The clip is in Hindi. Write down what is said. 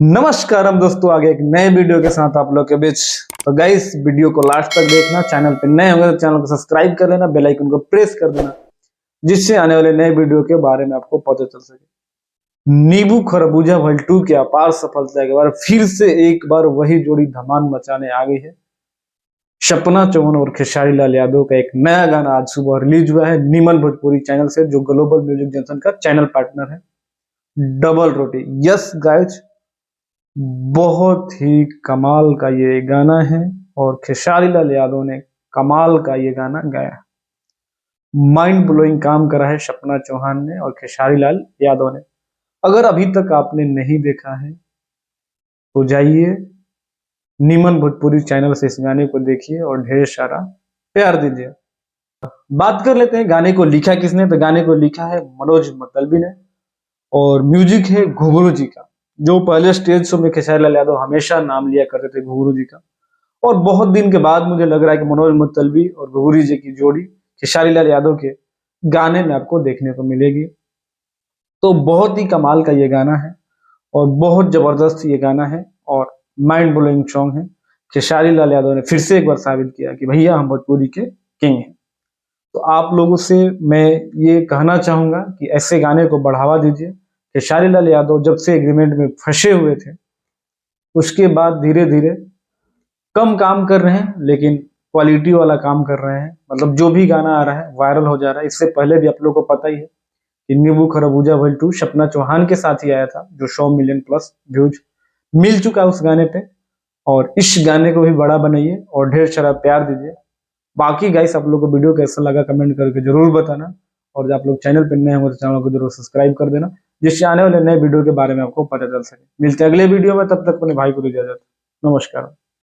नमस्कार हम दोस्तों, आगे एक नए वीडियो के साथ आप लोग के बीच। तो गाइस, वीडियो को लास्ट तक देखना। चैनल पे नए होंगे तो चैनल को सब्सक्राइब कर लेना, बेल आइकन को प्रेस कर देना, जिससे आने वाले नए वीडियो के बारे में आपको पता चल सके। नींबू खरबूजा भल 2 की अपार सफलता के बाद फिर से एक बार वही जोड़ी धमाल मचाने आ गई है। सपना चौहान और खेसारी लाल यादव का एक नया गाना आज सुबह रिलीज हुआ है नीमन भोजपुरी चैनल से, जो ग्लोबल म्यूजिक जंक्शन का चैनल पार्टनर है। डबल रोटी, यस गाइस, बहुत ही कमाल का ये गाना है और खेसारी लाल यादव ने कमाल का ये गाना गाया। माइंड ब्लोइंग काम करा है सपना चौहान ने और खेसारी लाल यादव ने। अगर अभी तक आपने नहीं देखा है तो जाइए नीमन भोजपुरी चैनल से इस गाने को देखिए और ढेर सारा प्यार दीजिए। बात कर लेते हैं गाने को लिखा किसने। तो गाने को लिखा है मनोज मतलबी ने और म्यूजिक है घुंघरू जी का, जो पहले स्टेज शो में खेसारी लाल यादव हमेशा नाम लिया करते थे घुंघरू जी का। और बहुत दिन के बाद मुझे लग रहा है कि मनोज मुत्तलबी और घुंघरू जी की जोड़ी खेसारी लाल यादव के गाने में आपको देखने को मिलेगी। तो बहुत ही कमाल का ये गाना है और बहुत जबरदस्त ये गाना है और माइंड ब्लोइंग सॉन्ग है। खेसारी लाल यादव ने फिर से एक बार साबित किया कि भैया हम भोजपुरी के किंग हैं। तो आप लोगों से मैं ये कहना चाहूंगा कि ऐसे गाने को बढ़ावा दीजिए। खेसारी लाल यादव जब से एग्रीमेंट में फंसे हुए थे उसके बाद धीरे धीरे कम काम कर रहे हैं, लेकिन क्वालिटी वाला काम कर रहे हैं। मतलब जो भी गाना आ रहा है वायरल हो जा रहा है। इससे पहले भी आप लोगों को पता ही है कि नींबू खरबूजा भल 2 सपना चौहान के साथ ही आया था, जो 100 मिलियन प्लस व्यूज मिल चुका है उस गाने पे। और इस गाने को भी बड़ा बनाइए और ढेर सारा प्यार दीजिए। बाकी गाइस, आप लोग को वीडियो कैसा लगा कमेंट करके जरूर बताना। और जब आप लोग चैनल पर नए होंगे तो चैनल को जरूर सब्सक्राइब कर देना, जिससे आने वाले नए वीडियो के बारे में आपको पता चल सके। मिलते हैं अगले वीडियो में, तब तक अपने भाई को दीजिए इजाजत। नमस्कार।